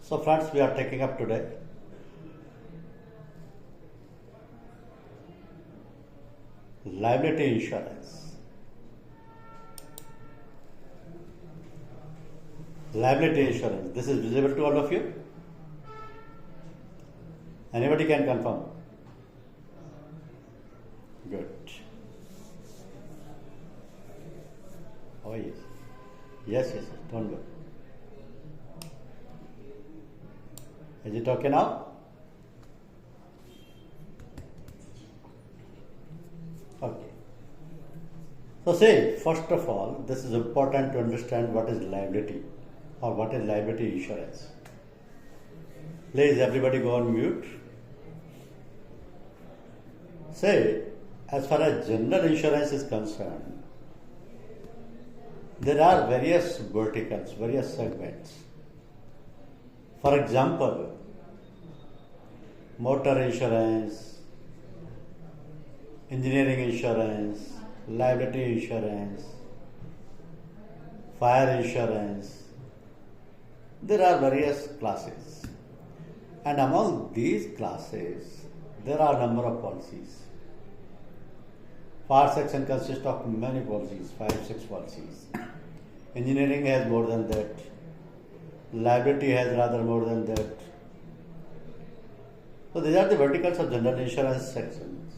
So friends, we are taking up today liability insurance. Liability insurance. This is visible to all of you? Anybody can confirm? Good. Oh yes. Yes, don't worry. Is it okay now? Okay. So say, first of all, this is important to understand what is liability or what is liability insurance. Please everybody go on mute. Say, as far as general insurance is concerned, there are various verticals, various segments. For example, motor insurance, engineering insurance, liability insurance, fire insurance. There are various classes. And among these classes, there are a number of policies. Fire section consists of many policies, 5-6 policies. Engineering has more than that. Liability has rather more than that. So these are the verticals of general insurance sections.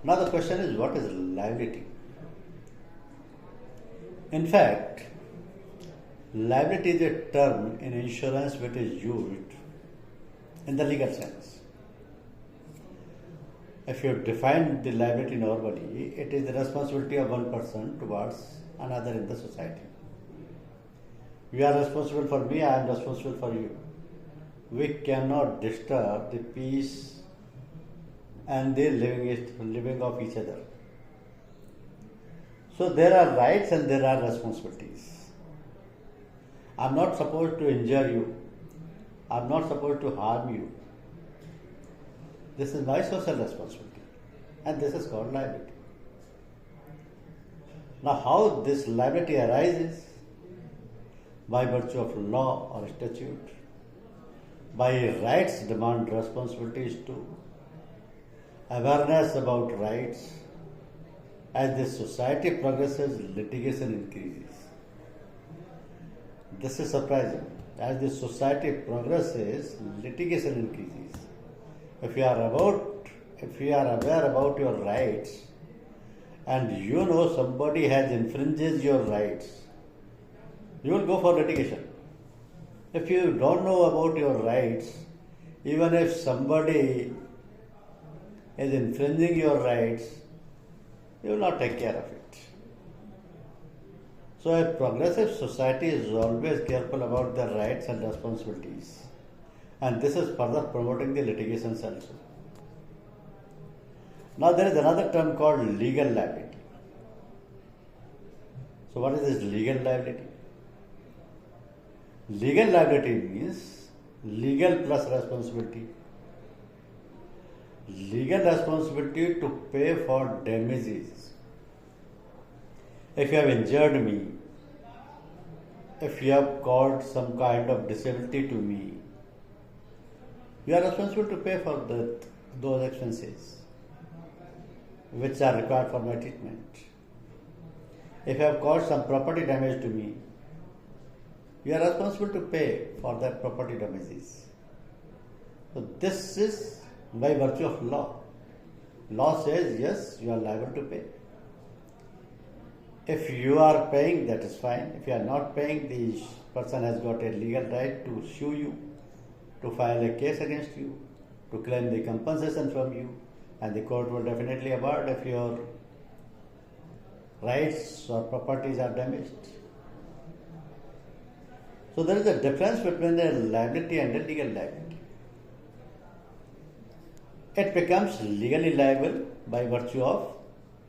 Now the question is, what is liability? In fact, liability is a term in insurance which is used in the legal sense. If you define the liability normally, it is the responsibility of one person towards another in the society. You are responsible for me, I am responsible for you. We cannot disturb the peace and the living of each other. So there are rights and there are responsibilities. I am not supposed to injure you. I am not supposed to harm you. This is my social responsibility, and this is called liability. Now, how this liability arises? By virtue of law or statute. By rights demand responsibilities too. Awareness about rights. As the society progresses, litigation increases. This is surprising. As the society progresses, litigation increases. If you are aware about your rights, and you know somebody has infringes your rights, you will go for litigation. If you don't know about your rights, even if somebody is infringing your rights, you will not take care of it. So a progressive society is always careful about their rights and responsibilities. And this is further promoting the litigations also. Now there is another term called legal liability. So what is this legal liability? Legal liability means legal plus responsibility. Legal responsibility to pay for damages. If you have injured me, if you have caused some kind of disability to me, you are responsible to pay for those expenses which are required for my treatment. If you have caused some property damage to me, you are responsible to pay for that property damages. So this is by virtue of law. Law says yes, you are liable to pay. If you are paying, that is fine. If you are not paying, the person has got a legal right to sue you, to file a case against you, to claim the compensation from you, and the court will definitely award if your rights or properties are damaged. So there is a difference between a liability and a legal liability. It becomes legally liable by virtue of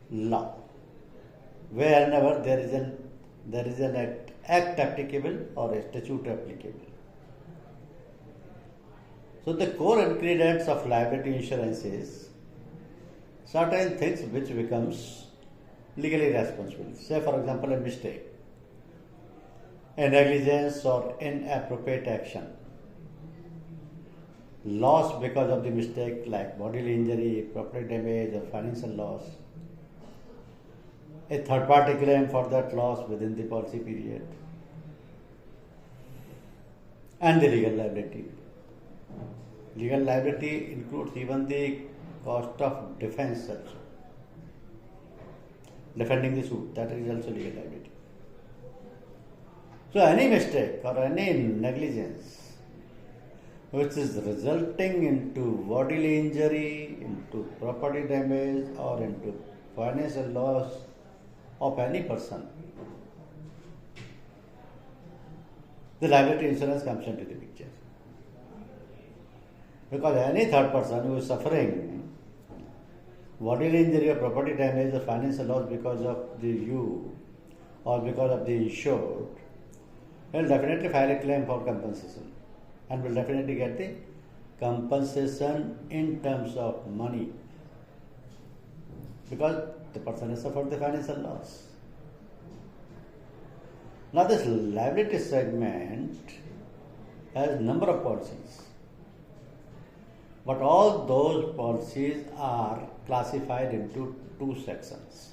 law, wherever there is an act applicable or a statute applicable. So the core ingredients of liability insurance is certain things which becomes legally responsible. Say for example a mistake. a negligence or inappropriate action. Loss because of the mistake like bodily injury, property damage or financial loss. A third party claim for that loss within the policy period. And the legal liability. Legal liability includes even the cost of defense also. Defending the suit, that is also legal liability. So any mistake or any negligence which is resulting into bodily injury, into property damage or into financial loss of any person, the liability insurance comes into the picture. Because any third person who is suffering bodily injury or property damage or financial loss because of the you or because of the insured will definitely file a claim for compensation and will definitely get the compensation in terms of money because the person has suffered the financial loss. Now this liability segment has number of policies, but all those policies are classified into two sections.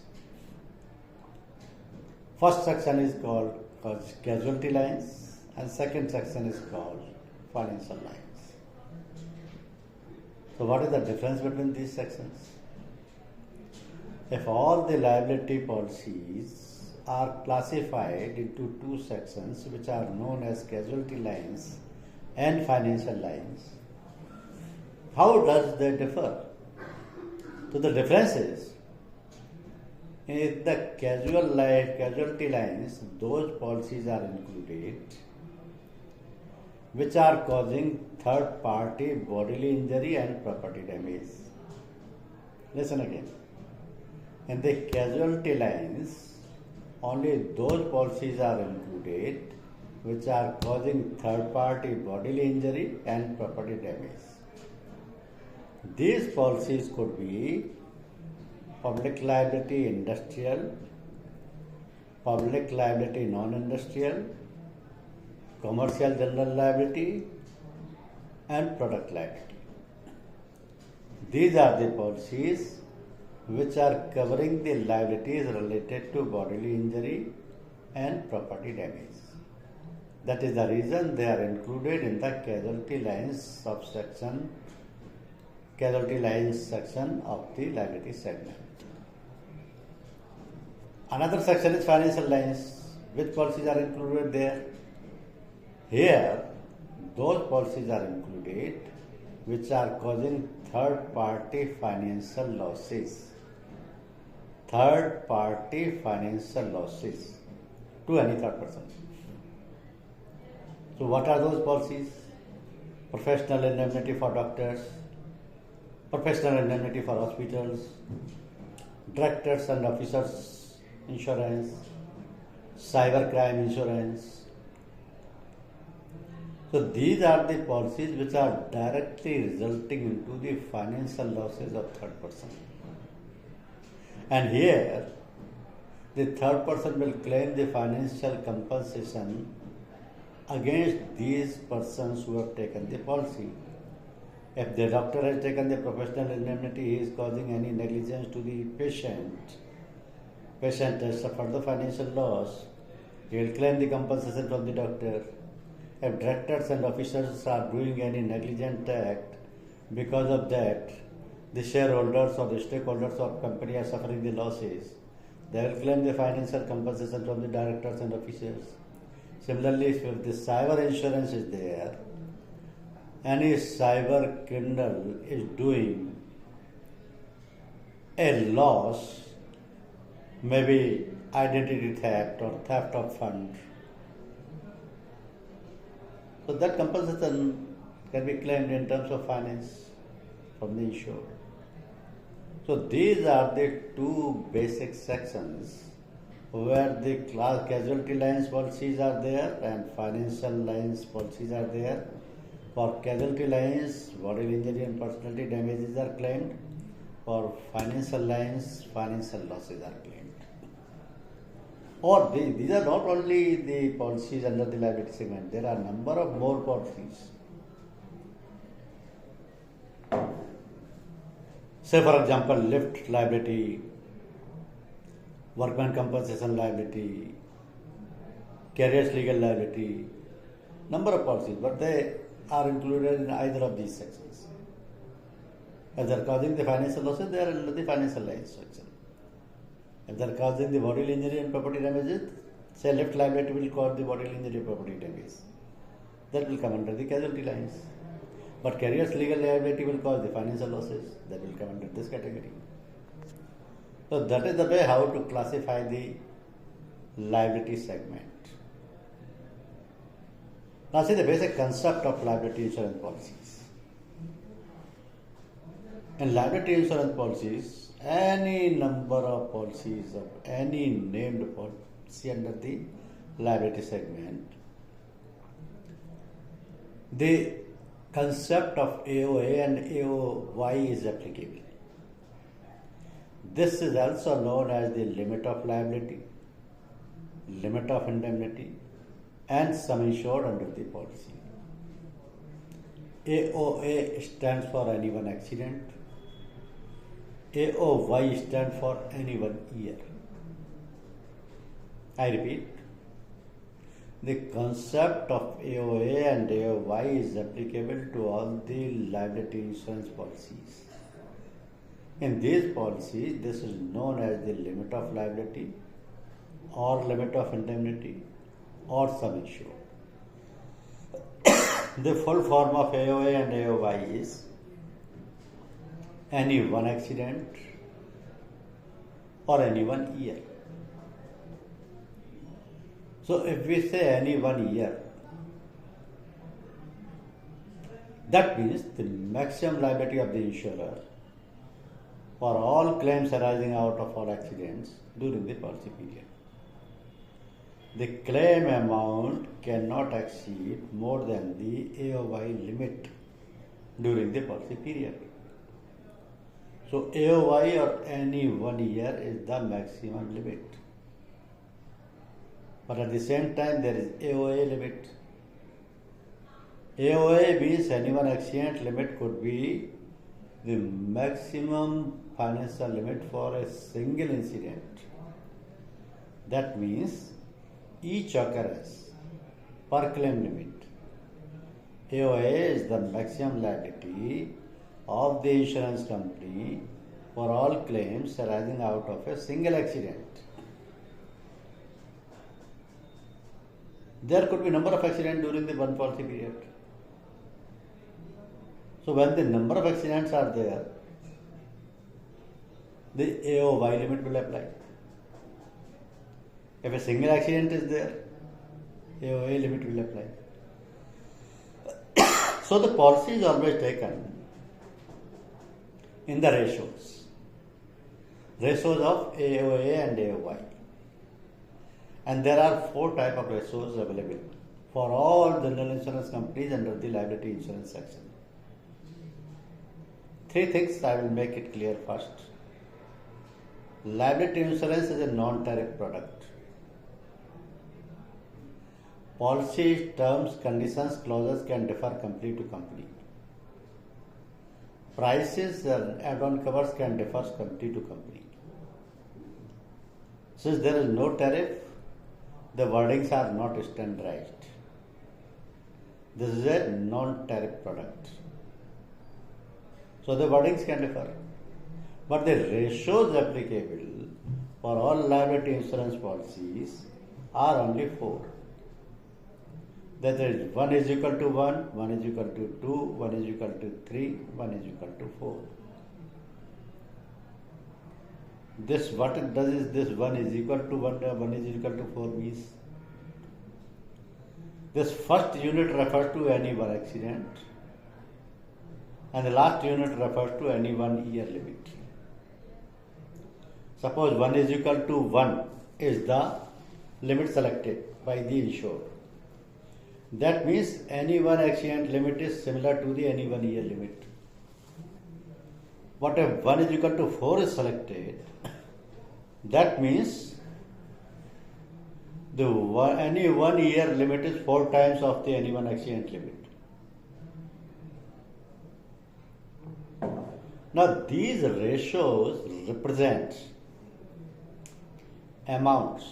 First section is called casualty lines and second section is called financial lines. So what is the difference between these sections? If all the liability policies are classified into two sections which are known as casualty lines and financial lines, how does they differ? So the difference is in the casualty lines, those policies are included which are causing third party bodily injury and property damage. Listen again. In the casualty lines, only those policies are included which are causing third party bodily injury and property damage. These policies could be public liability industrial, public liability non-industrial, commercial general liability and product liability. These are the policies which are covering the liabilities related to bodily injury and property damage. That is the reason they are included in the casualty lines subsection, casualty lines section of the liability segment. Another section is financial lines. Which policies are included there? Here, those policies are included which are causing third party financial losses. Third party financial losses to any third person. So what are those policies? Professional indemnity for doctors, professional indemnity for hospitals, directors and officers insurance, cyber crime insurance. So these are the policies which are directly resulting into the financial losses of third person. And here, the third person will claim the financial compensation against these persons who have taken the policy. If the doctor has taken the professional indemnity, he is causing any negligence to the patient. Patient has suffered the financial loss, he will claim the compensation from the doctor. If directors and officers are doing any negligent act, because of that, the shareholders or the stakeholders of company are suffering the losses, they will claim the financial compensation from the directors and officers. Similarly, if the cyber insurance is there, any cyber criminal is doing a loss, maybe identity theft or theft of funds, so that compensation can be claimed in terms of finance from the insured. So these are the two basic sections where the casualty lines policies are there and financial lines policies are there. For casualty lines, bodily injury and personality damages are claimed. For financial lines, financial losses are claimed. Or these are not only the policies under the liability segment, there are a number of more policies. Say for example, lift liability, workman compensation liability, carrier's legal liability, number of policies, but they are included in either of these sections. If they are causing the financial losses, they are under the financial lines section. If they are causing the bodily injury and property damages, say lift liability will cause the bodily injury and property damage. That will come under the casualty lines. But carrier's legal liability will cause the financial losses. That will come under this category. So that is the way how to classify the liability segment. Now see the basic concept of liability insurance policies. In liability insurance policies, any number of policies of any named policy under the liability segment, the concept of AOA and AOY is applicable. This is also known as the limit of liability, limit of indemnity, and sum insured under the policy. AOA stands for any one accident. AOY stands for any 1 year. I repeat, the concept of AOA and AOY is applicable to all the liability insurance policies. In these policies, this is known as the limit of liability or limit of indemnity or sum insured. The full form of AOA and AOY is any one accident or any 1 year. So if we say any 1 year, that means the maximum liability of the insurer for all claims arising out of all accidents during the policy period. The claim amount cannot exceed more than the AOY limit during the policy period. So AOY or any 1 year is the maximum limit. But at the same time there is AOA limit. AOA means any one accident limit could be the maximum financial limit for a single incident. That means each occurrence per claim limit. AOA is the maximum liability of the insurance company for all claims arising out of a single accident. There could be number of accidents during the one policy period. So when the number of accidents are there, the AOY limit will apply. If a single accident is there, AOA limit will apply. So the policy is always taken in the ratios of AOA and AOY. And there are 4 types of ratios available for all general insurance companies under the liability insurance section. 3 things I will make it clear first. Liability insurance is a non-tariff product. Policy terms, conditions, clauses can differ company to company. Prices and add-on covers can differ company to company. Since there is no tariff, the wordings are not standardized. This is a non-tariff product. So the wordings can differ. But the ratios applicable for all liability insurance policies are only 4. That is 1 is equal to 1, 1 is equal to 2, 1 is equal to 3, 1 is equal to 4. This what it does is this 1 is equal to 1, 1 is equal to 4 means this first unit refers to any one accident and the last unit refers to any 1 year limit. Suppose 1 is equal to 1 is the limit selected by the insured. That means any one accident limit is similar to the any 1 year limit. But if 1 is equal to 4 is selected, that means any 1 year limit is 4 times of the any one accident limit. Now these ratios represent amounts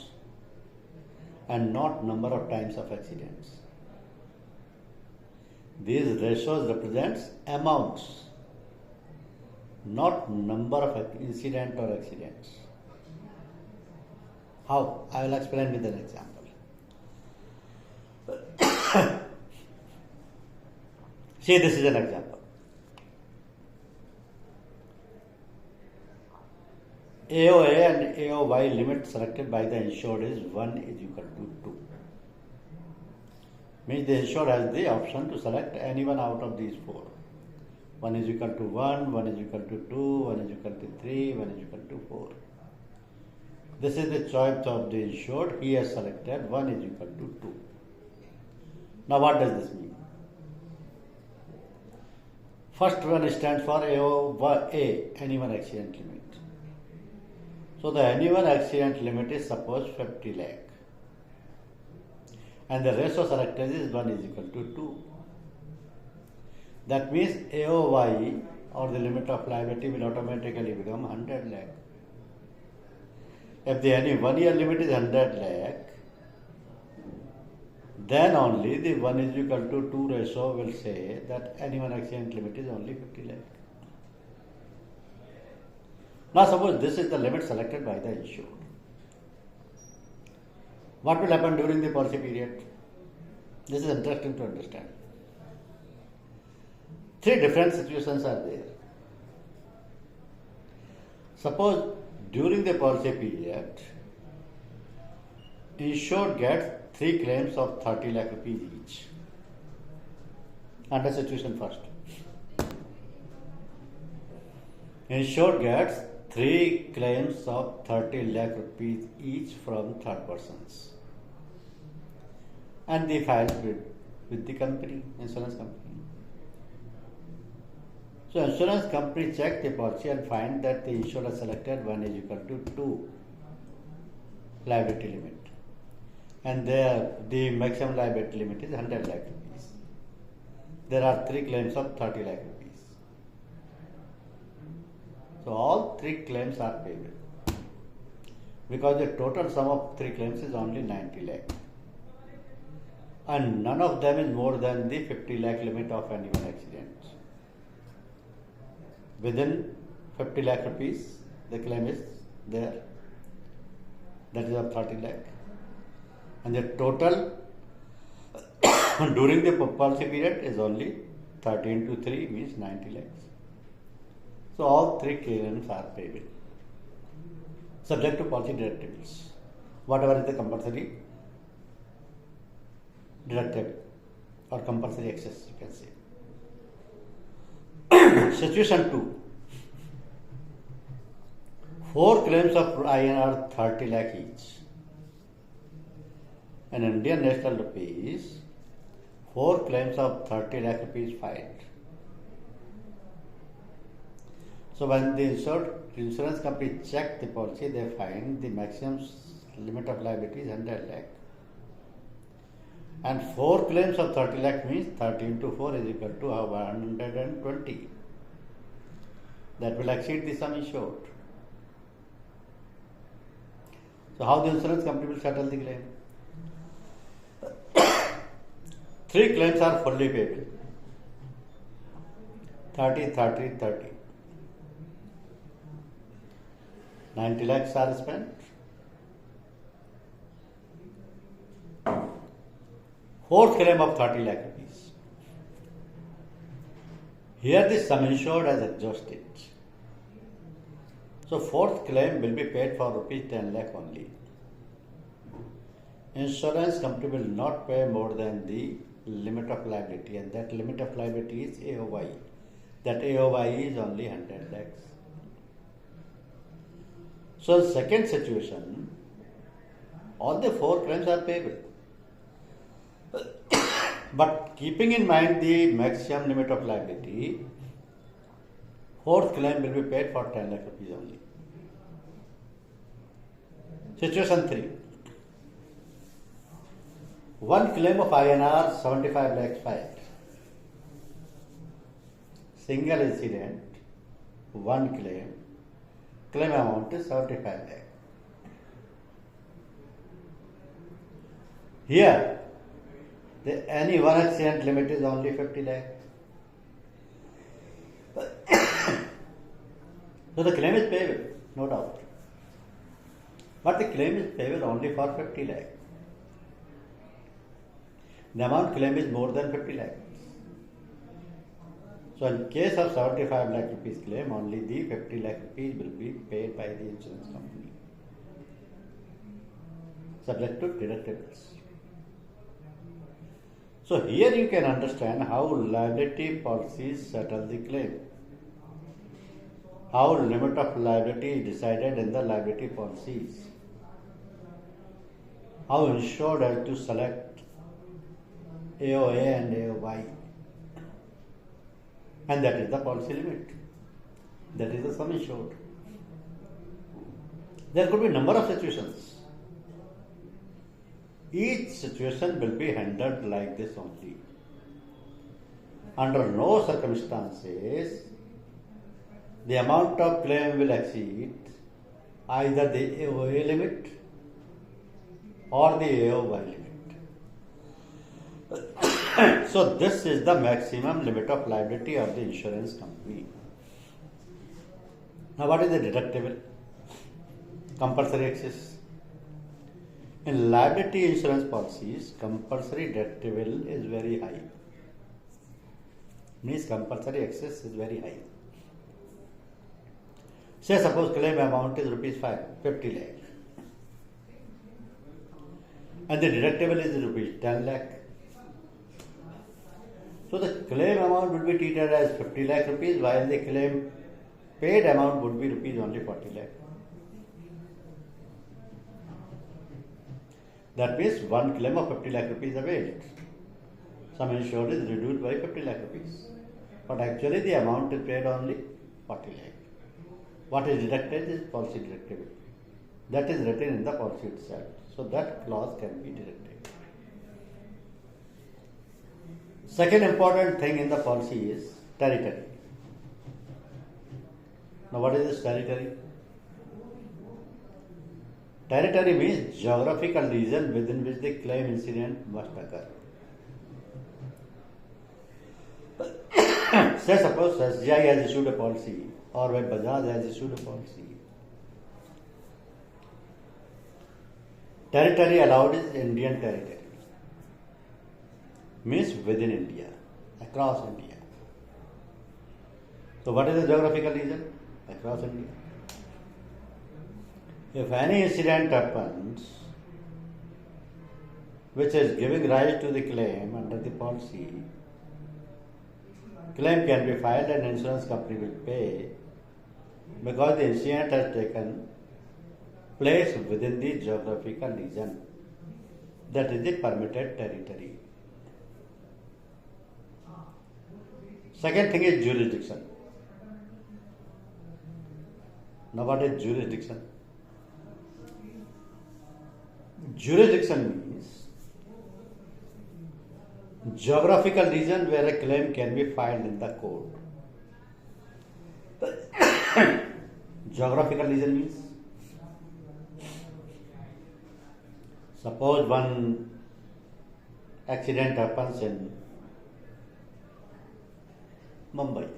and not number of times of accidents. These ratios represents amounts, not number of incident or accidents. How? I will explain with an example. See, this is an example. AOA and AOY limit selected by the insured is 1 is equal to 2. Means the insured has the option to select any one out of these 4. 1 is equal to 1, 1 is equal to 2, 1 is equal to 3, 1 is equal to 4. This is the choice of the insured. He has selected 1 is equal to 2. Now what does this mean? First one stands for AOA, any one accident limit. So the any one accident limit is suppose 50 lakh. And the ratio selected is 1 is equal to 2. That means AOY or the limit of liability will automatically become 100 lakh. If the any 1 year limit is 100 lakh, then only the 1 is equal to 2 ratio will say that any one accident limit is only 50 lakh. Now suppose this is the limit selected by the insured. What will happen during the policy period? This is interesting to understand. 3 different situations are there. Suppose during the policy period, insured gets 3 claims of 30 lakh rupees each. Under situation first. Insured gets 3 claims of 30 lakh rupees each from third persons. And they filed with the company, insurance company. So insurance company check the policy and find that the insured has selected 1 is equal to 2 liability limit. And there the maximum liability limit is 100 lakh rupees. There are 3 claims of 30 lakh rupees. So all 3 claims are payable because the total sum of 3 claims is only 90 lakh. And none of them is more than the 50 lakh limit of any one accident. Within 50 lakh rupees, the claim is there. That is of 30 lakh. And the total during the policy period is only 30 into 3 means 90 lakhs. So all 3 claims are payable, subject to policy deductibles. Whatever is the compulsory deductible or compulsory excess, you can say. Situation 2. 4 claims of INR 30 lakh each. An Indian national rupees, 4 claims of 30 lakh rupees filed. So when the insurance company check the policy, they find the maximum limit of liability is 100 lakh. And 4 claims of 30 lakh means 30 into 4 is equal to 120. That will exceed the sum insured. So how the insurance company will settle the claim? 3 claims are fully payable. 30, 30, 30. 90 lakhs are spent. 4th claim of 30 lakh rupees. Here the sum insured has exhausted. So 4th claim will be paid for rupees 10 lakh only. Insurance company will not pay more than the limit of liability, and that limit of liability is AOY. That AOY is only 100 lakhs. So second situation, all the 4 claims are payable. But keeping in mind the maximum limit of liability, 4th claim will be paid for 10 lakh rupees only. Situation 3. One claim of INR 75 lakhs filed. Single incident, one claim amount is 75 lakh. Here, any one accident limit is only 50 lakh. So the claim is payable, no doubt. But the claim is payable only for 50 lakh. The amount claimed is more than 50 lakh. So in case of 75 lakh rupees claim, only the 50 lakh rupees will be paid by the insurance company, subject to deductibles. So here you can understand how liability policies settle the claim, how limit of liability is decided in the liability policies, how insured has to select AOA and AOY, and that is the policy limit, that is the sum insured. There could be a number of situations. Each situation will be handled like this only. Under no circumstances the amount of claim will exceed either the AOA limit or the AOY limit. So this is the maximum limit of liability of the insurance company. Now what is the deductible? Compulsory excess. In liability insurance policies, compulsory deductible is very high. Means compulsory excess is very high. Say suppose claim amount is rupees 50 lakh and the deductible is rupees 10 lakh. So the claim amount would be treated as 50 lakh rupees while the claim paid amount would be rupees only 40 lakh. That means one claim of 50 lakh rupees availed. Sum insured is reduced by 50 lakh rupees. But actually the amount is paid only 40 lakh. What is deducted is policy deductible. That is written in the policy itself. So that clause can be deducted. Second important thing in the policy is territory. Now what is this territory? Territory means geographical region within which the claim incident must occur. Say suppose SGI has issued a policy or Bajaj has issued a policy. Territory allowed is Indian territory. Means within India, across India. So what is the geographical region? Across India. If any incident happens which is giving rise to the claim under the policy, claim can be filed and insurance company will pay because the incident has taken place within the geographical region, that is the permitted territory. Second thing is jurisdiction. Now what is jurisdiction? Jurisdiction means geographical region where a claim can be filed in the court. Geographical region means suppose one accident happens in Mumbai.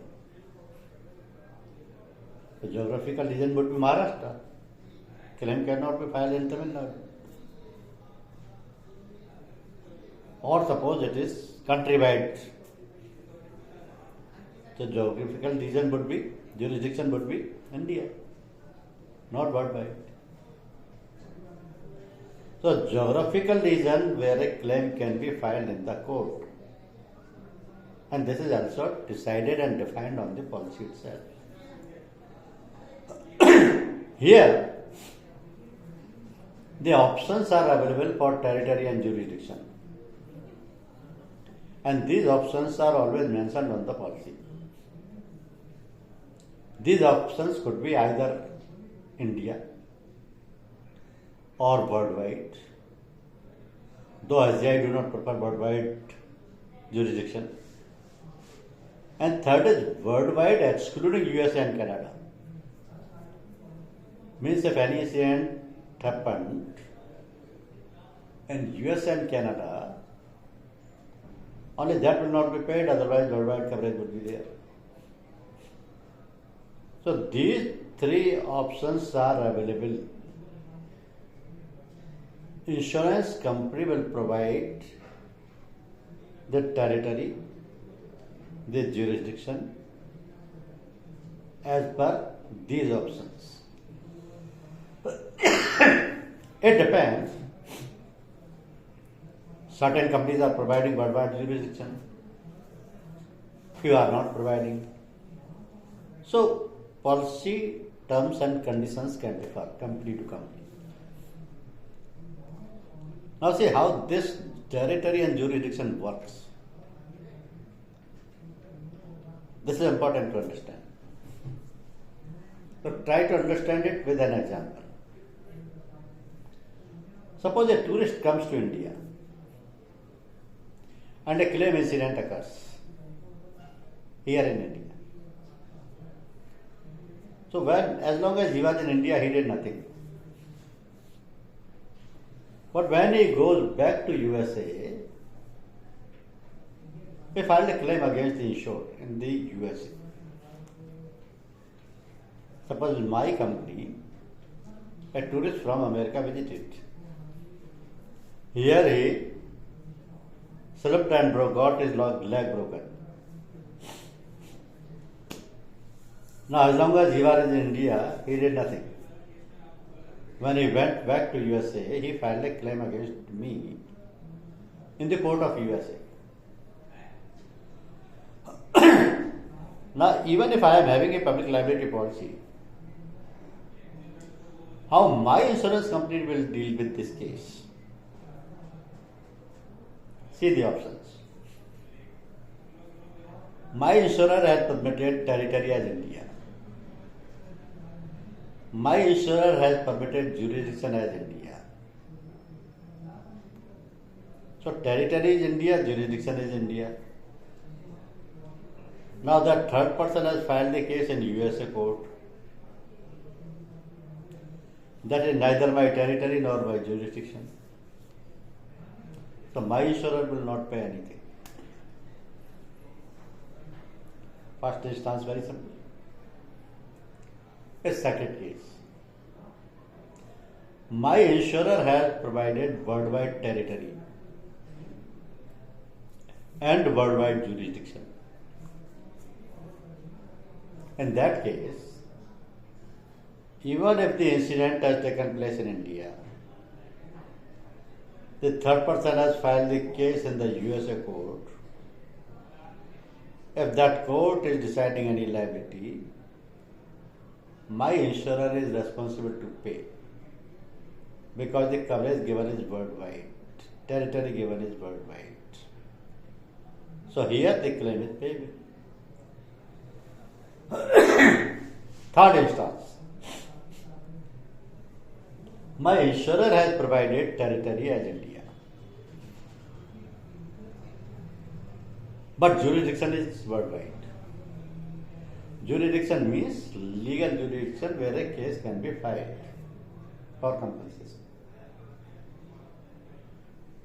The geographical region would be Maharashtra. Claim cannot be filed in Tamil Nadu. Or suppose it is countrywide. So geographical region would be, jurisdiction would be India, not worldwide. So geographical region where a claim can be filed in the court. And this is also decided and defined on the policy itself. Here, the options are available for territory and jurisdiction. And these options are always mentioned on the policy. These options could be either India or worldwide though SGI do not prefer worldwide jurisdiction. And third is worldwide excluding USA and Canada. Means if any incident happened in USA and Canada, only that will not be paid, otherwise worldwide coverage would be there. So these three options are available. Insurance company will provide the territory, the jurisdiction as per these options. It depends. Certain companies are providing worldwide jurisdiction, few are not providing. So policy terms and conditions can differ company to company. Now see how this territory and jurisdiction works. This is important to understand. So try to understand it with an example. Suppose a tourist comes to India and a claim incident occurs here in India. So as long as he was in India, he did nothing. But when he goes back to USA, he filed a claim against the insured in the USA. Suppose my company, a tourist from America visited. Here he slipped and got his leg broken. Now as long as he was in India, he did nothing. When he went back to USA, he filed a claim against me in the court of USA. Now, even if I am having a public liability policy, how my insurance company will deal with this case? See the options. My insurer has permitted territory as India. My insurer has permitted jurisdiction as India. So territory is India, jurisdiction is India. Now the third person has filed the case in USA court. That is neither my territory nor my jurisdiction. So my insurer will not pay anything. First instance, very simple. A second case. My insurer has provided worldwide territory and worldwide jurisdiction. In that case, even if the incident has taken place in India, the third person has filed the case in the USA court. If that court is deciding any liability, my insurer is responsible to pay because the coverage given is worldwide, territory given is worldwide. So here the claim is payable. Third instance, my insurer has provided territory as India, but jurisdiction is worldwide. Jurisdiction means legal jurisdiction where a case can be filed for compensation.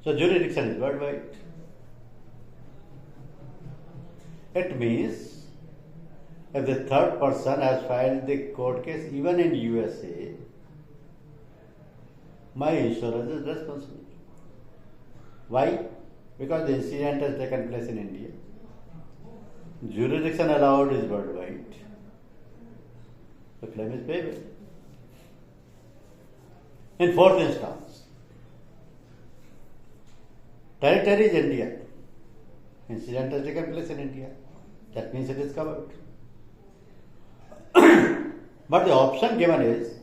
So jurisdiction is worldwide. It means if the third person has filed the court case even in USA, my insurance is responsible. Why? Because the incident has taken place in India. Jurisdiction allowed is worldwide. The claim is payable. In fourth instance, territory is India. Incident has taken place in India. That means it is covered. But the option given is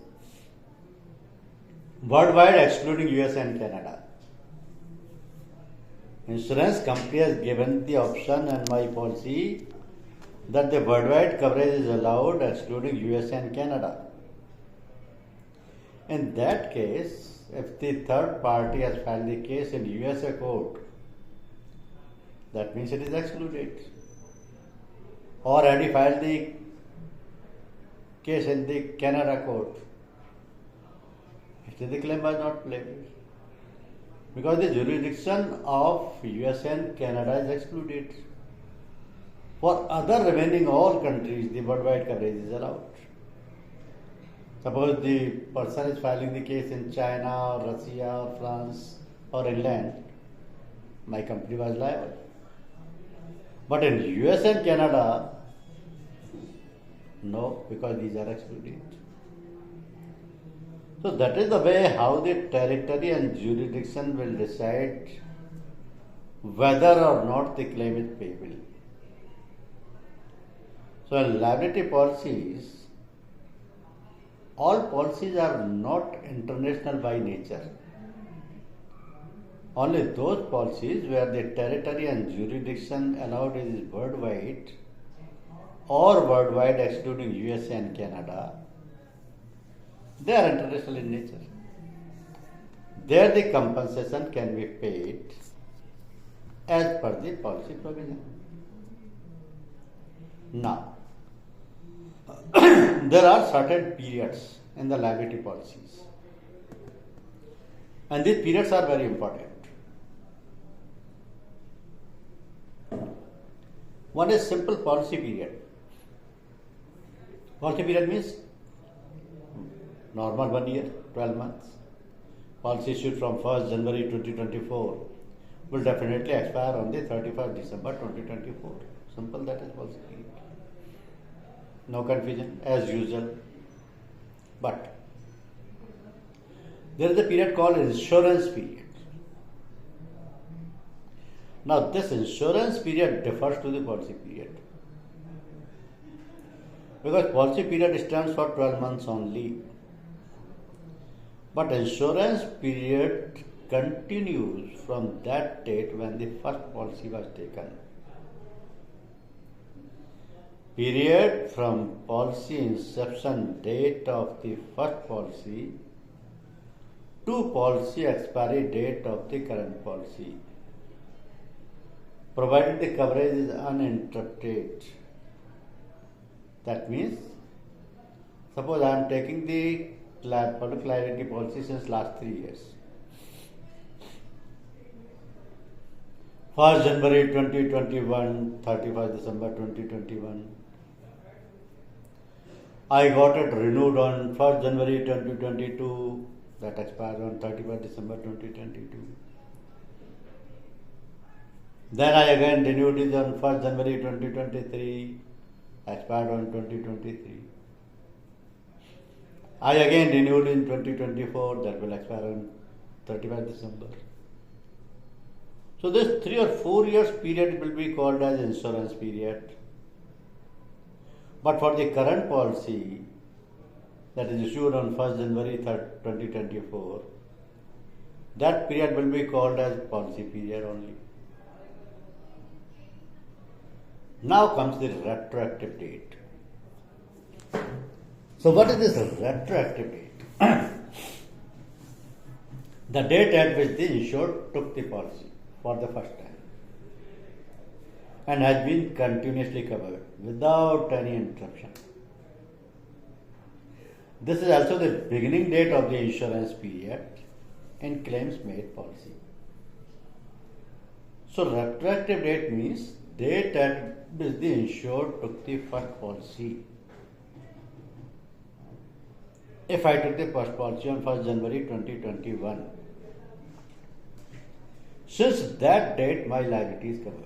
worldwide excluding US and Canada. Insurance company has given the option and my policy that the worldwide coverage is allowed excluding US and Canada. In that case, if the third party has filed the case in USA court, that means it is excluded. Or had he filed the case in the Canada court, still the claim was not played. Because the jurisdiction of USA and Canada is excluded. For other remaining all countries, the worldwide coverage is allowed. Suppose the person is filing the case in China or Russia or France or England, my company was liable. But in US and Canada, no, because these are excluded. So that is the way how the territory and jurisdiction will decide whether or not the claim is payable. So in liability policies, all policies are not international by nature. Only those policies where the territory and jurisdiction allowed is worldwide or worldwide excluding USA and Canada, they are international in nature. There the compensation can be paid as per the policy provision. Now, there are certain periods in the liability policies, and these periods are very important. One is simple policy period. Policy period means normal 1 year, 12 months. Policy issued from 1st January 2024 will definitely expire on the 31st December 2024. Simple, that is policy period. No confusion, as usual. But there is a period called insurance period. Now this insurance period differs to the policy period. Because policy period stands for 12 months only. But insurance period continues from that date when the first policy was taken. Period from policy inception date of the first policy to policy expiry date of the current policy, provided the coverage is uninterrupted. That means, suppose I am taking the public liability policy since last 3 years. 1st January 2021, 31st December 2021. I got it renewed on 1st January 2022, that expired on 31st December 2022. Then I again renewed it on 1st January 2023, expired on 2023. I again renewed in 2024, that will expire on 31st December. So this 3 or 4 years period will be called as insurance period. But for the current policy that is issued on 1st January 2024, that period will be called as policy period only. Now comes the retroactive date. So what is this retroactive date? The date at which the insured took the policy for the first time and has been continuously covered without any interruption. This is also the beginning date of the insurance period in claims made policy. So retroactive date means date at which the insured took the first policy. If I took the first policy on 1st January 2021, since that date my liability is covered.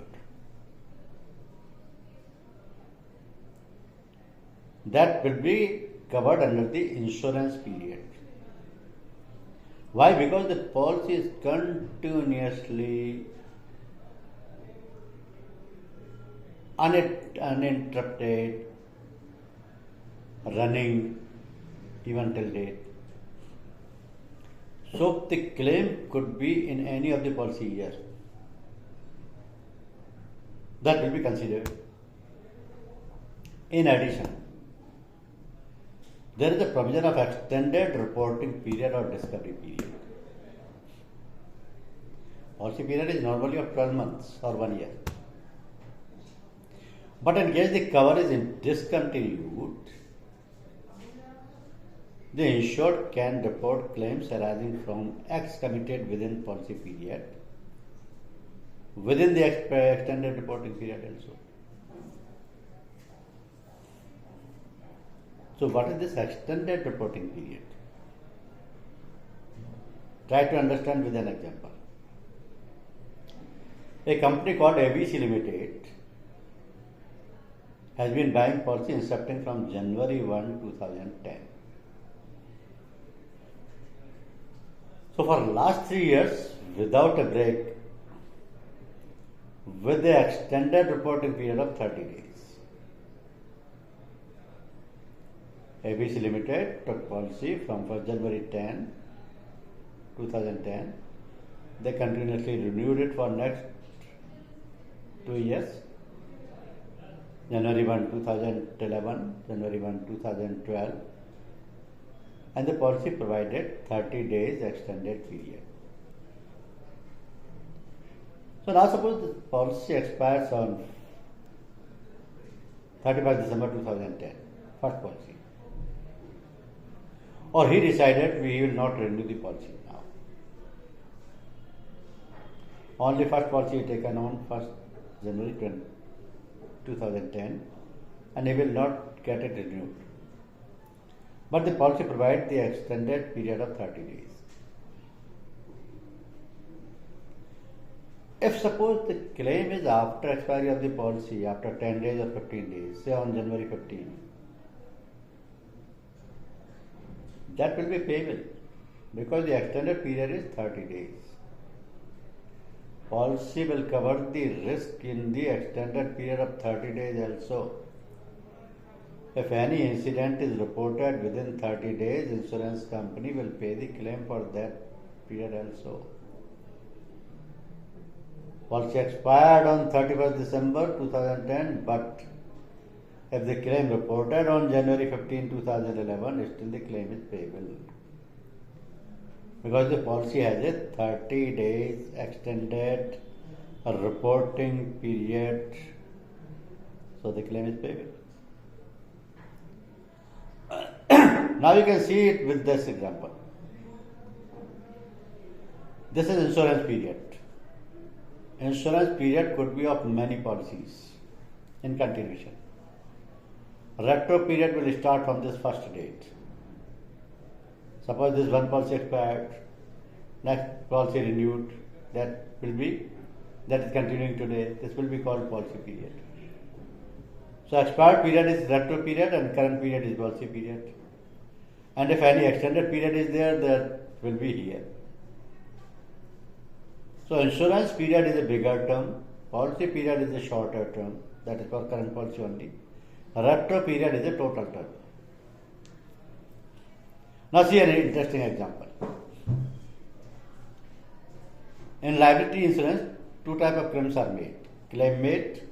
That will be covered under the insurance period. Why? Because the policy is continuously uninterrupted, running even till date. So the claim could be in any of the policy years. That will be considered. In addition, there is a provision of extended reporting period or discovery period. Policy period is normally of 12 months or 1 year. But in case the cover is discontinued, the insured can report claims arising from acts committed within policy period, within the extended reporting period also. So what is this extended reporting period? Try to understand with an example. A company called ABC Limited has been buying policy incepting from January 1, 2010. So for last 3 years, without a break, with the extended reporting period of 30 days. ABC Limited took policy from 1st January 10, 2010. They continuously renewed it for next 2 years. January 1, 2011, January 1, 2012. And the policy provided 30 days extended period. So now suppose the policy expires on 31st December 2010, first policy. Or he decided we will not renew the policy now. Only first policy taken on 1st January 2010 and he will not get it renewed. But the policy provides the extended period of 30 days. If suppose the claim is after expiry of the policy, after 10 days or 15 days, say on January 15, that will be payable because the extended period is 30 days. Policy will cover the risk in the extended period of 30 days also. If any incident is reported within 30 days, insurance company will pay the claim for that period also. Policy expired on 31st December 2010, but if the claim reported on January 15, 2011, still the claim is payable. Because the policy has a 30 days extended reporting period, so the claim is payable. Now you can see it with this example. This is insurance period. Insurance period could be of many policies in continuation. Retro period will start from this first date. Suppose this one policy expired, next policy renewed, that is continuing today. This will be called policy period. So expired period is retro period and current period is policy period. And if any extended period is there, that will be here. So insurance period is a bigger term, policy period is a shorter term, that is for current policy only. Retro period is a total term. Now see an interesting example. In liability insurance, two types of claims are made, claim made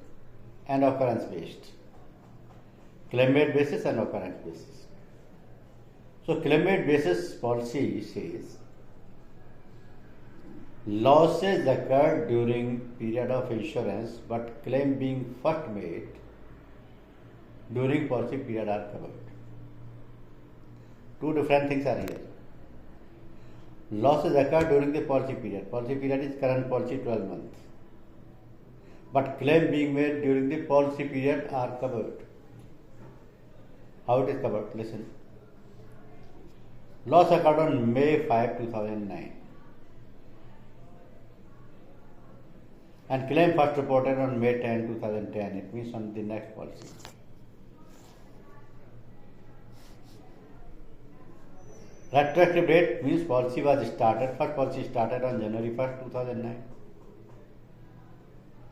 and occurrence based. Claim made basis and occurrence basis. So claim made basis policy says losses occurred during period of insurance but claim being first made during policy period are covered. Two different things are here. Losses occur during the policy period. Policy period is current policy 12 months. But claim being made during the policy period are covered. How it is covered? Listen. Loss occurred on May 5, 2009. And claim first reported on May 10, 2010. It means on the next policy. Retroactive date means policy was started, first policy started on January 1st, 2009.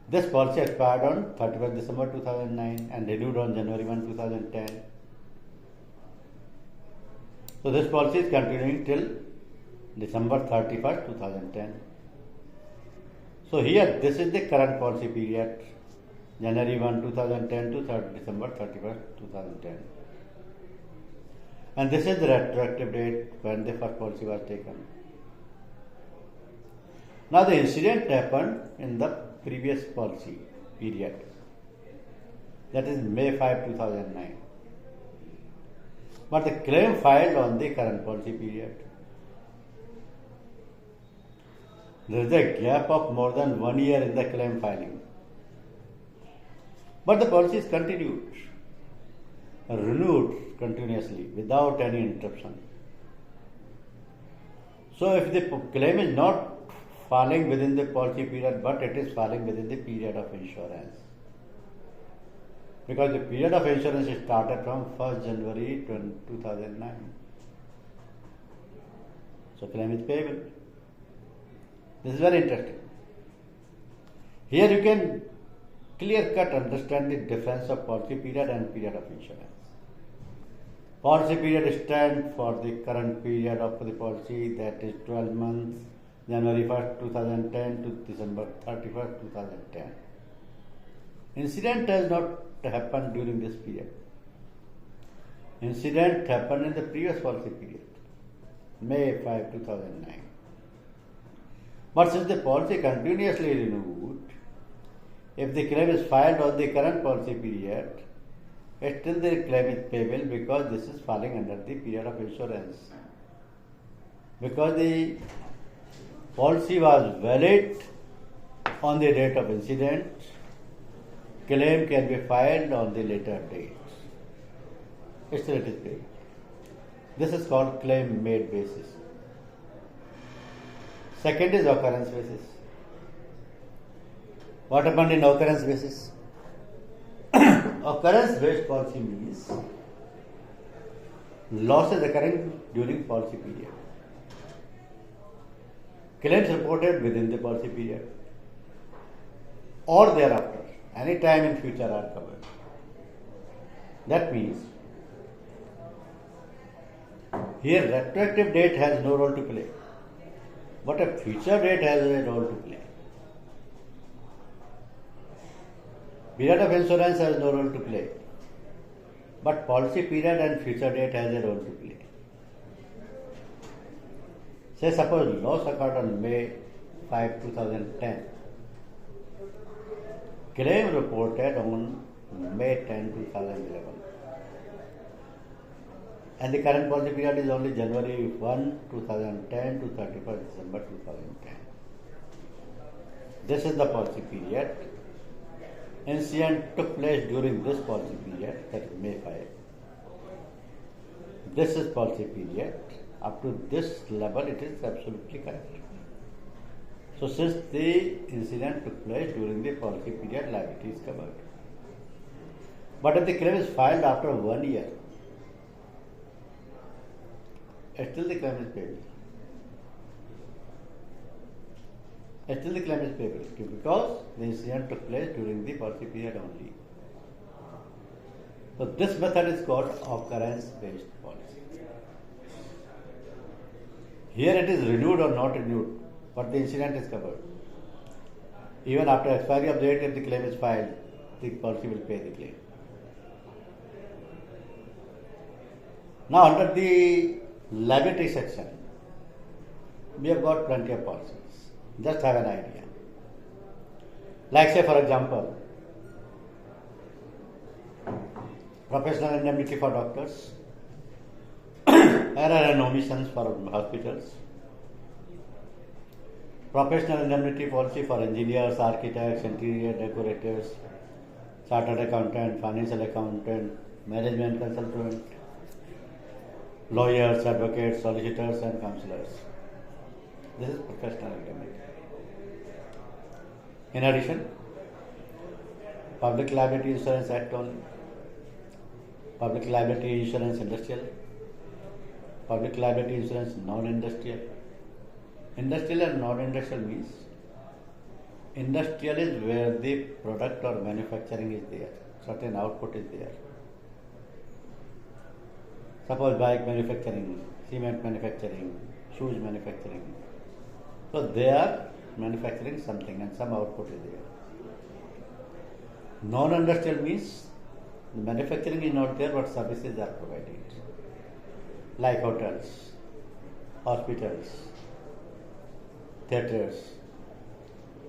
This policy expired on 31st December 2009 and renewed on January 1, 2010. So this policy is continuing till December 31st, 2010. So here this is the current policy period, January 1, 2010 to December 31st, 2010. And this is the retroactive date when the first policy was taken. Now the incident happened in the previous policy period, that is May 5, 2009. But the claim filed on the current policy period. There is a gap of more than 1 year in the claim filing. But the policy is continued, renewed continuously without any interruption. So if the claim is not falling within the policy period, but it is falling within the period of insurance, because the period of insurance started from 1st January 2009. So claim is payable. This is very interesting. Here you can clear-cut understand the difference of policy period and period of insurance. Policy period stands for the current period of the policy, that is 12 months, January 1st, 2010 to December 31st, 2010. Incident does not happen during this period. Incident happened in the previous policy period, May 5, 2009. But since the policy continuously renewed, if the claim is filed on the current policy period, still the claim is payable because this is falling under the period of insurance. Because the policy was valid on the date of incident, claim can be filed on the later date. Still it is paid. This is called claim made basis. Second is occurrence basis. What happened in occurrence basis? Occurrence based policy means losses occurring during policy period. Claims reported within the policy period or thereafter, any time in future are covered. That means here retroactive date has no role to play, but a future date has a role to play. Period of insurance has no role to play, but policy period and future date has a role to play. Say suppose loss occurred on May 5, 2010. Claim reported on May 10, 2011. And the current policy period is only January 1, 2010 to 31st December 2010. This is the policy period. Incident took place during this policy period, that is May 5. This is policy period. Up to this level, it is absolutely correct. So, since the incident took place during the policy period, liability is covered. But if the claim is filed after 1 year, still the claim is payable. Still the claim is payable because the incident took place during the policy period only. So this method is called occurrence based policy. Here it is renewed or not renewed, but the incident is covered. Even after expiry of date, if the claim is filed, the policy will pay the claim. Now under the liability section, we have got plenty of policies. Just have an idea. Like say for example, professional indemnity for doctors, error and omissions for hospitals, professional indemnity policy for engineers, architects, interior decorators, chartered accountant, financial accountant, management consultant, lawyers, advocates, solicitors and counselors. This is professional indemnity. In addition, Public Liability Insurance Act only, Public Liability Insurance Industrial, Public Liability Insurance Non-Industrial. Industrial and non-industrial means industrial is where the product or manufacturing is there, certain output is there. Suppose bike manufacturing, cement manufacturing, shoes manufacturing. So they are manufacturing something and some output is there. Non-industrial means the manufacturing is not there but services are provided, like hotels, hospitals, theatres,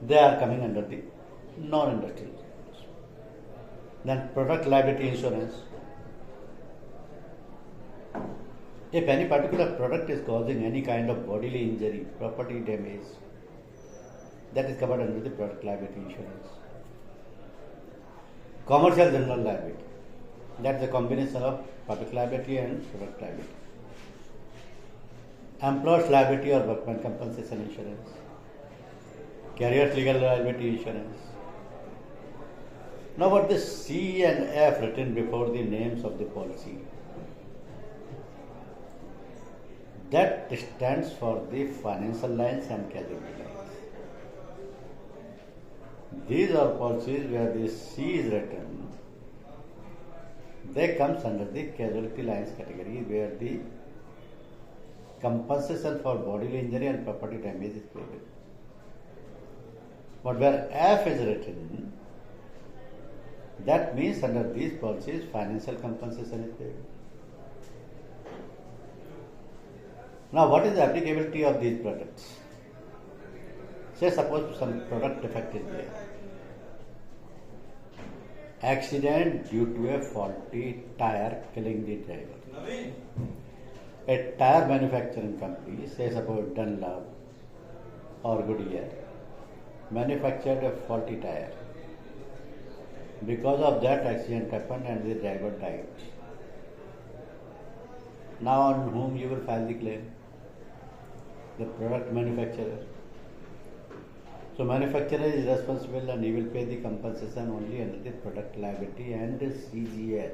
they are coming under the non-industrial insurance. Then product liability insurance. If any particular product is causing any kind of bodily injury, property damage, that is covered under the product liability insurance. Commercial general liability. That is a combination of public liability and product liability. Employer's liability or workman compensation insurance. Carrier's legal liability insurance. Now what this C and F written before the names of the policy, that stands for the financial lines and casualty lines. These are policies where the C is written, they comes under the casualty lines category where the compensation for bodily injury and property damage is payable. But where F is written, that means under these policies financial compensation is payable. Now what is the applicability of these products? Say suppose some product defect is there. Accident due to a faulty tire killing the driver. A tire manufacturing company, say suppose Dunlop or Goodyear, manufactured a faulty tire. Because of that accident happened and the driver died. Now on whom you will file the claim? The product manufacturer. So manufacturer is responsible and he will pay the compensation only under the product liability and CGL.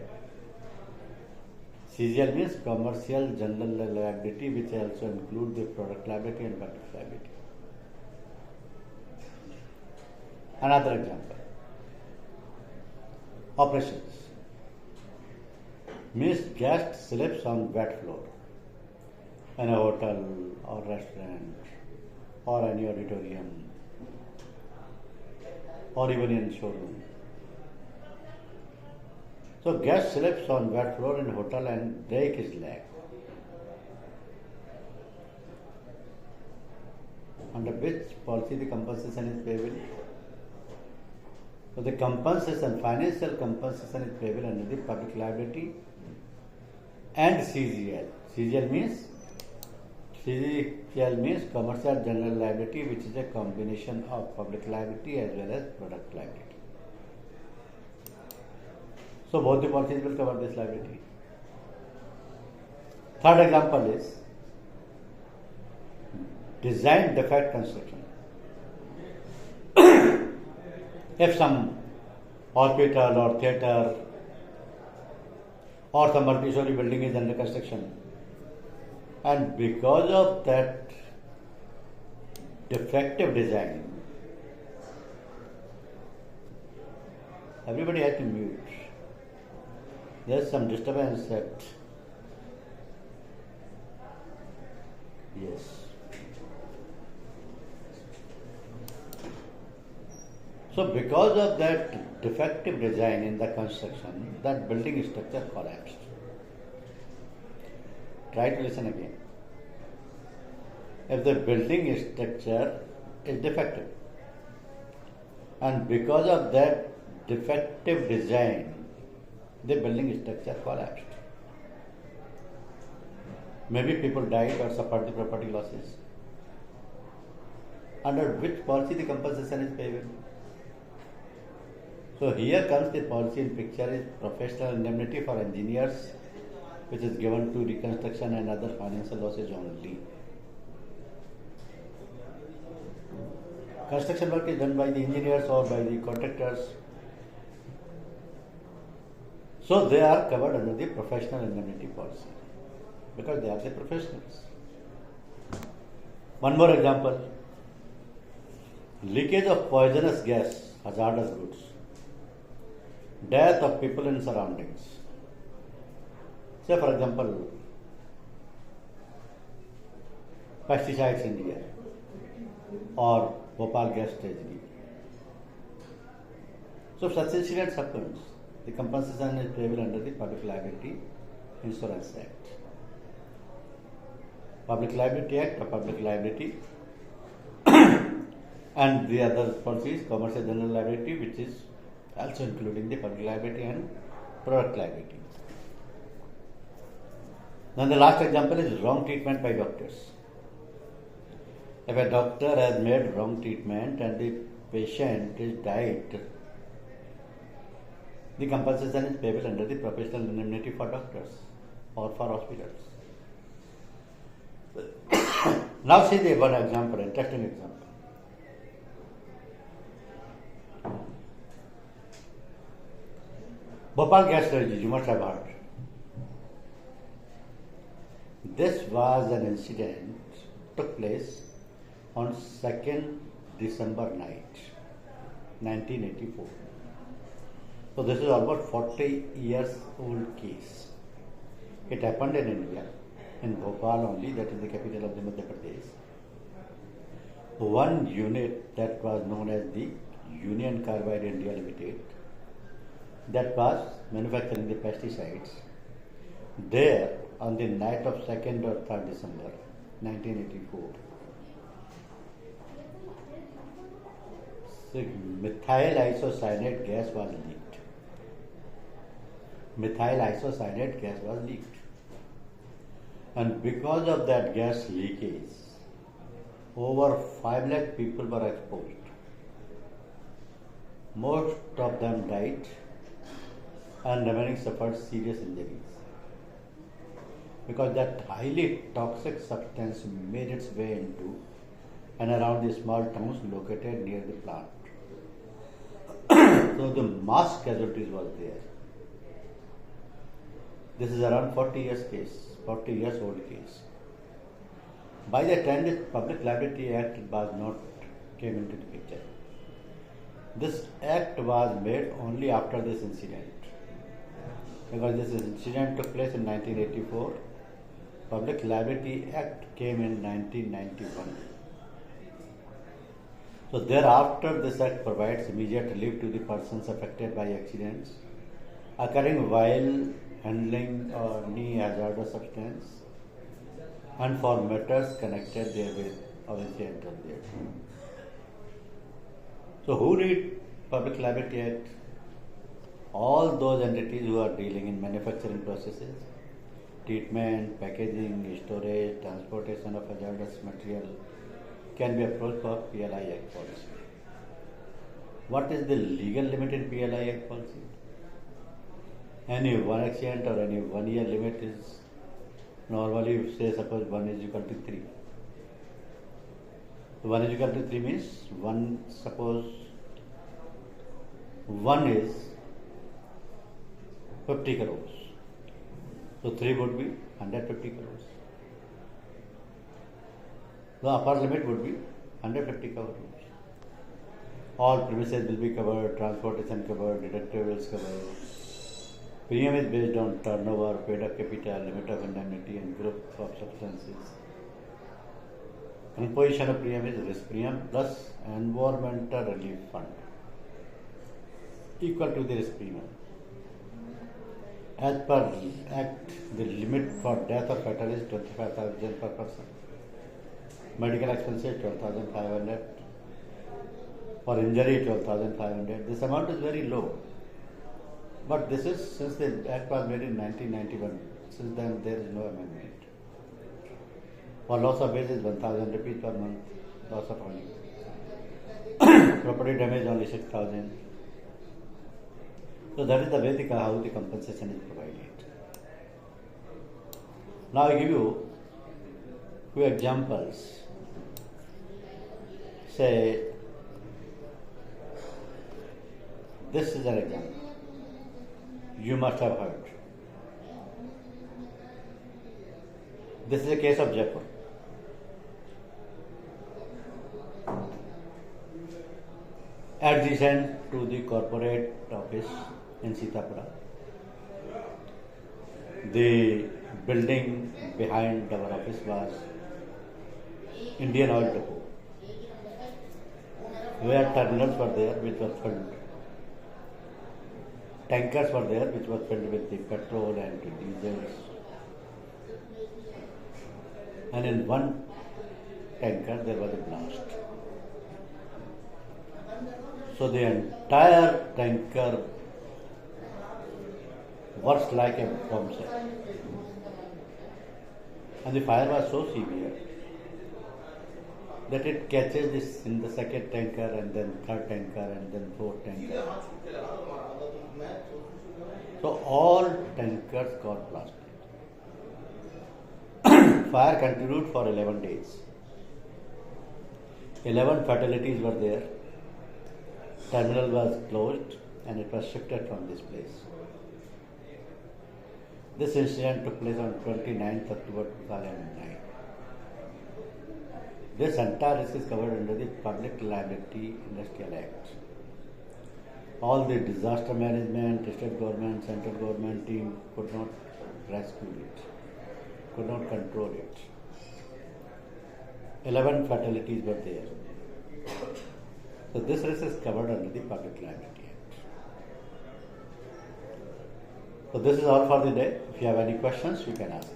CGL means commercial general liability, which also include the product liability and public liability. Another example. Operations. Means guest slips on wet floor in a hotel or restaurant or any auditorium or even in showroom. So guest slips on wet floor in a hotel and break his leg. Under which policy the compensation is payable? So the compensation, financial compensation is payable under the public liability and CGL. CGL means commercial general liability, which is a combination of public liability as well as product liability. So both the policies will cover this liability. Third example is design defect construction. If some hospital or theatre or some multi-story building is under construction, and because of that defective design, everybody has to mute. There is some disturbance that, yes. So because of that defective design in the construction, that building structure collapsed. Try to listen again. If the building structure is defective, and because of that defective design, the building structure collapsed. Maybe people died or suffered the property losses. Under which policy the compensation is payable? So here comes the policy in picture is professional indemnity for engineers, which is given to reconstruction and other financial losses only. Construction work is done by the engineers or by the contractors. So they are covered under the professional indemnity policy because they are the professionals. One more example. Leakage of poisonous gas, hazardous goods. Death of people in surroundings. Say for example, pesticides in the air or Bhopal gas tragedy. So such incidents happens. The compensation is payable under the Public Liability Insurance Act. Public Liability Act or Public Liability And the other policy is commercial general liability, which is also including the public liability and product liability. Then the last example is wrong treatment by doctors. If a doctor has made wrong treatment and the patient is died, the compensation is payable under the professional indemnity for doctors or for hospitals. Now see the one example, interesting example. Bhopal gas tragedy, you must have heard. This was an incident took place on 2nd December night, 1984. So this is almost 40 years old case. It happened in India, in Bhopal only, that is the capital of the Madhya Pradesh. One unit that was known as the Union Carbide India Limited, that was manufacturing the pesticides. There, on the night of 2nd or 3rd December 1984, methyl isocyanate gas was leaked. Methyl isocyanate gas was leaked. And because of that gas leakage, over 5 lakh people were exposed. Most of them died and remaining suffered serious injuries. Because that highly toxic substance made its way into and around the small towns located near the plant. So the mass casualties was there. This is around 40 years old case. By the time the Public Liability Act was not came into the picture. This act was made only after this incident. Because this incident took place in 1984. Public Liability Act came in 1991. So thereafter, this act provides immediate relief to the persons affected by accidents occurring while handling any hazardous substance and for matters connected therewith, obviously enter there. So who read Public Liability Act? All those entities who are dealing in manufacturing processes, treatment, packaging, storage, transportation of hazardous material can be approached for PLI Act policy. What is the legal limit in PLI Act policy? Any one accident or any 1 year limit is normally, say, suppose 1 is equal to 3. 1 is equal to 3 means suppose 1 is 50 crores. So 3 would be 150 crores. The upper limit would be 150 crores. All premises will be covered, transportation covered, deductibles covered. Premium is based on turnover, paid up capital, limit of indemnity and group of substances. Composition of premium is risk premium plus environmental relief fund equal to the risk premium. As per Act, the limit for death or fatal is 25,000 per person. Medical expenses 12,500. For injury 12,500. This amount is very low. But this is since the Act was made in 1991. Since then there is no amendment. For loss of wages 1,000 rupees per month. Loss of earning. Property damage only 6,000. So that is the way how the compensation is provided. Now I give you few examples. Say, this is an example. You must have heard. This is a case of Jaipur. Adjacent to the corporate office in Sitapura. The building behind our office was Indian Oil Depot, where terminals were there which were filled. Tankers were there which were filled with the petrol and diesels. And in one tanker there was a blast. So the entire tanker works like a bomb cell. And the fire was so severe that it catches this in the second tanker and then third tanker and then fourth tanker. So all tankers got blasted. Fire continued for 11 days. 11 fatalities were there. Terminal was closed and it was shifted from this place. This incident took place on 29th October 2009. This entire risk is covered under the Public Liability Industrial Act. All the disaster management, state government, central government team could not rescue it, could not control it. 11 fatalities were there. So this risk is covered under the Public Liability Act. So this is all for the day. If you have any questions, you can ask.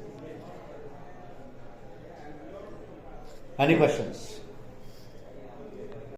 Any questions?